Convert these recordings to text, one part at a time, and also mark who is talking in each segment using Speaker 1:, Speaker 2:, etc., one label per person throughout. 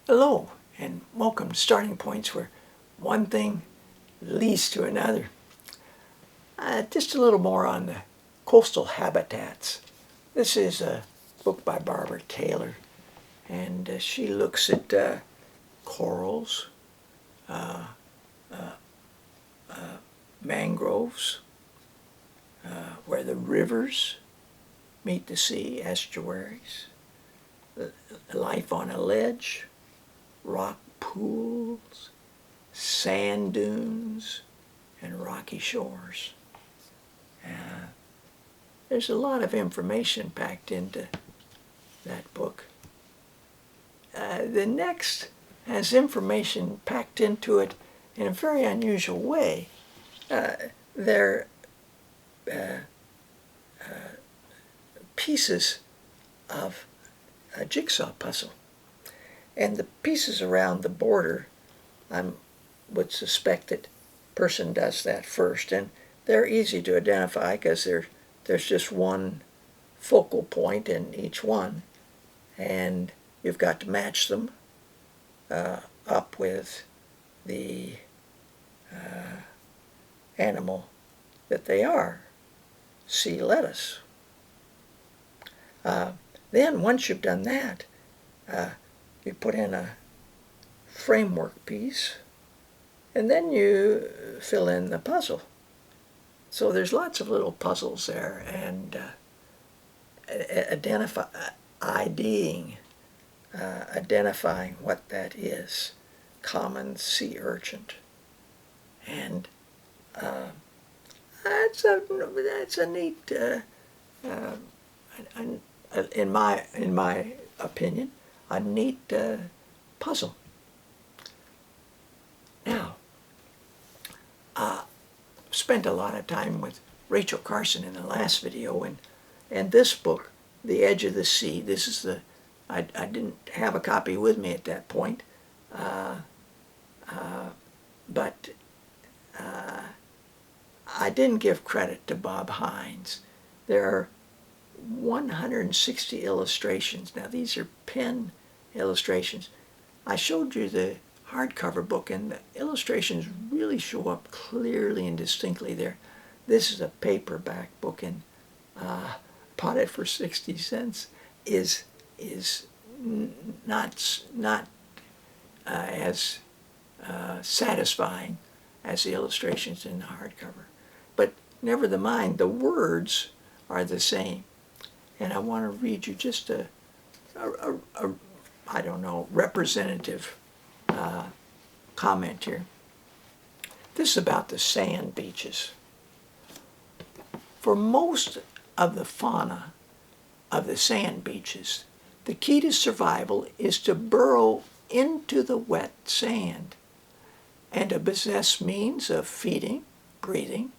Speaker 1: Hello, and welcome to Starting Points, where one thing leads to another. Just a little more on the coastal habitats. This is a book by Barbara Taylor, and she looks at corals, mangroves, where the rivers meet the sea, estuaries, life on a ledge, rock pools, sand dunes, and rocky shores. There's a lot of information packed into that book. The next has information packed into it in a very unusual way. They're pieces of a jigsaw puzzle. And the pieces around the border, I would suspect that person does that first. And they're easy to identify because there's just one focal point in each one. And you've got to match them up with the animal that they are. Sea lettuce. Then once you've done that, you put in a framework piece, and then you fill in the puzzle. So there's lots of little puzzles there, and identifying what that is. Common sea urchin. And that's a neat, in my opinion, a neat puzzle. Now, spent a lot of time with Rachel Carson in the last video, and this book, The Edge of the Sea, this is I didn't have a copy with me at that point, but I didn't give credit to Bob Hines. There are 160 illustrations. Now these are pen illustrations. I showed you the hardcover book, and the illustrations really show up clearly and distinctly there. This is a paperback book, and bought it for 60 cents. Is not as satisfying as the illustrations in the hardcover. But never mind, the words are the same. And I want to read you just a I don't know, representative comment here. This is about the sand beaches. For most of the fauna of the sand beaches, the key to survival is to burrow into the wet sand and to possess means of feeding, breathing,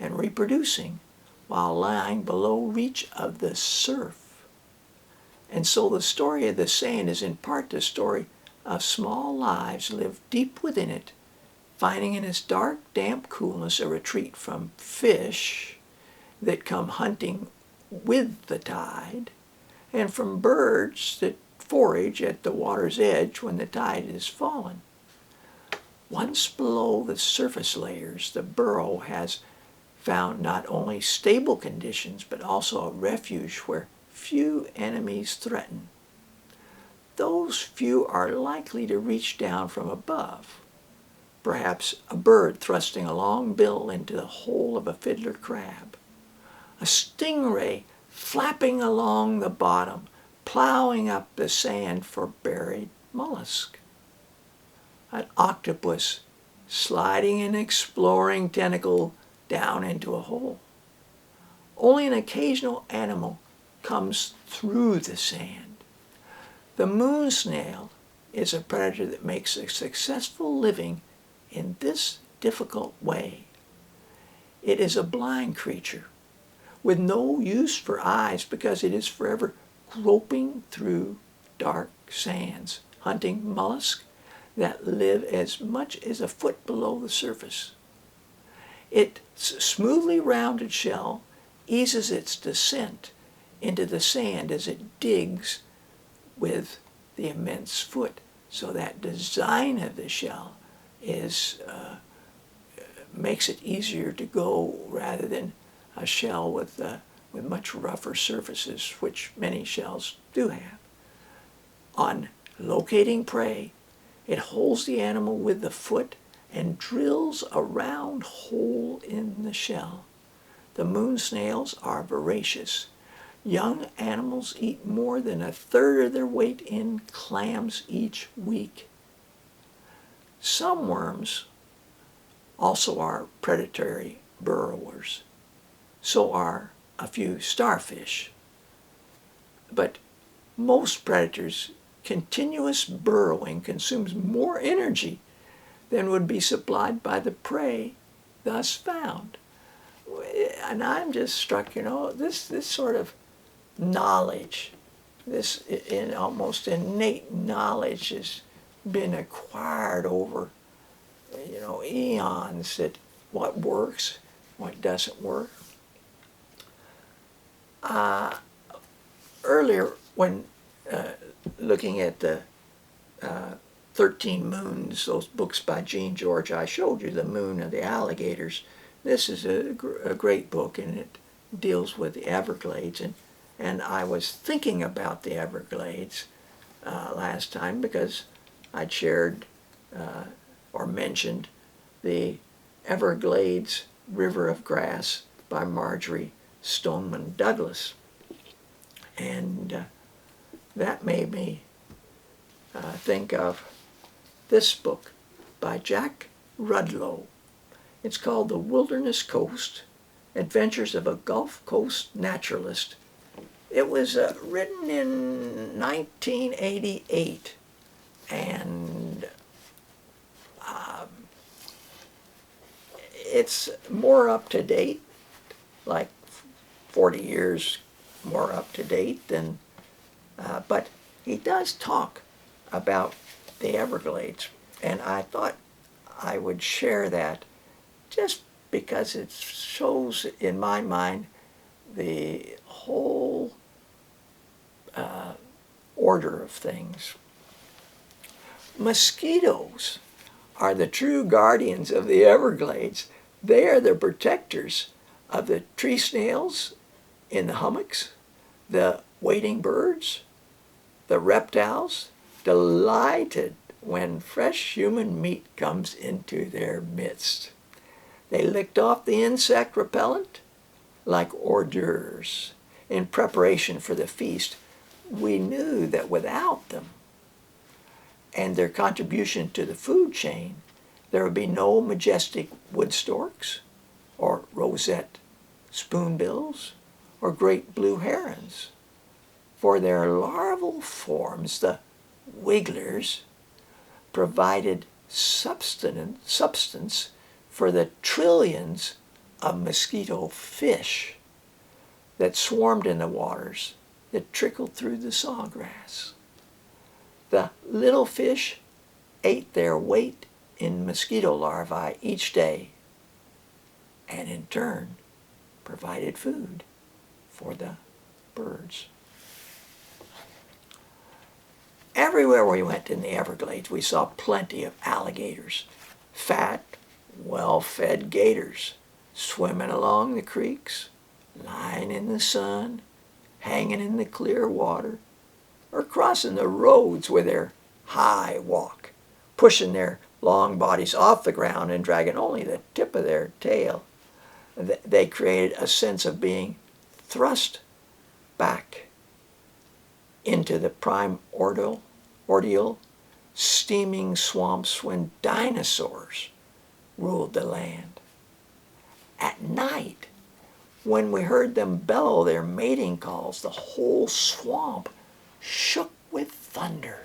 Speaker 1: and reproducing while lying below reach of the surf. And so the story of the sand is in part the story of small lives lived deep within it, finding in its dark, damp coolness a retreat from fish that come hunting with the tide, and from birds that forage at the water's edge when the tide has fallen. Once below the surface layers, the burrow has found not only stable conditions, but also a refuge where few enemies threaten. Those few are likely to reach down from above. Perhaps a bird thrusting a long bill into the hole of a fiddler crab. A stingray flapping along the bottom, plowing up the sand for buried mollusk. An octopus sliding an exploring tentacle down into a hole. Only an occasional animal comes through the sand. The moon snail is a predator that makes a successful living in this difficult way. It is a blind creature with no use for eyes because it is forever groping through dark sands, hunting mollusks that live as much as a foot below the surface. Its smoothly rounded shell eases its descent into the sand as it digs with the immense foot, So that design of the shell is makes it easier to go rather than a shell with much rougher surfaces, which many shells do have. On locating prey, it holds the animal with the foot and drills a round hole in the shell. The moon snails are voracious. Young animals eat more than a third of their weight in clams each week. Some worms also are predatory burrowers. So are a few starfish. But most predators' continuous burrowing consumes more energy than would be supplied by the prey thus found. And I'm just struck, this sort of knowledge, this almost innate knowledge has been acquired over, eons, that what works, what doesn't work. Earlier, when looking at the 13 Moons, those books by Gene George, I showed you the moon and the alligators. This is a great book, and it deals with the Everglades. And I was thinking about the Everglades last time because I'd shared or mentioned the Everglades River of Grass by Marjorie Stoneman Douglas. And that made me think of this book by Jack Rudlow. It's called The Wilderness Coast, Adventures of a Gulf Coast Naturalist. It was written in 1988, and it's more up to date, like 40 years more up to date than, but he does talk about the Everglades, and I thought I would share that just because it shows, in my mind, the whole order of things. Mosquitoes are the true guardians of the Everglades. They are the protectors of the tree snails in the hummocks, the wading birds, the reptiles, delighted when fresh human meat comes into their midst. They licked off the insect repellent like hors d'oeuvres in preparation for the feast. We knew that without them and their contribution to the food chain, there would be no majestic wood storks or roseate spoonbills or great blue herons. For their larval forms, the wigglers, provided substance for the trillions of mosquito fish that swarmed in the waters that trickled through the sawgrass. The little fish ate their weight in mosquito larvae each day, and in turn provided food for the birds. Everywhere we went in the Everglades, we saw plenty of alligators, fat, well-fed gators, swimming along the creeks, lying in the sun, hanging in the clear water, or crossing the roads with their high walk, pushing their long bodies off the ground and dragging only the tip of their tail. They created a sense of being thrust back into the primordial, steaming swamps when dinosaurs ruled the land. At night, when we heard them bellow their mating calls, the whole swamp shook with thunder.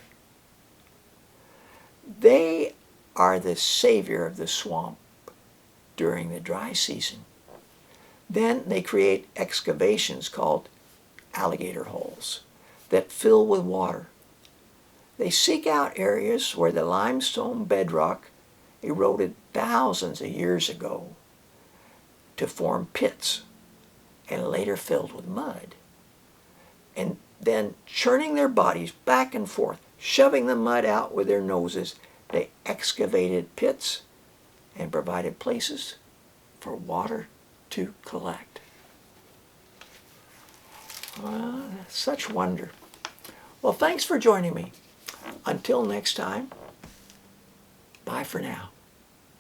Speaker 1: They are the savior of the swamp during the dry season. Then they create excavations called alligator holes that fill with water. They seek out areas where the limestone bedrock eroded thousands of years ago to form pits and later filled with mud. And then churning their bodies back and forth Shoving the mud out with their noses, they excavated pits and provided places for water to collect. Such wonder. Well, thanks for joining me. Until next time, bye for now.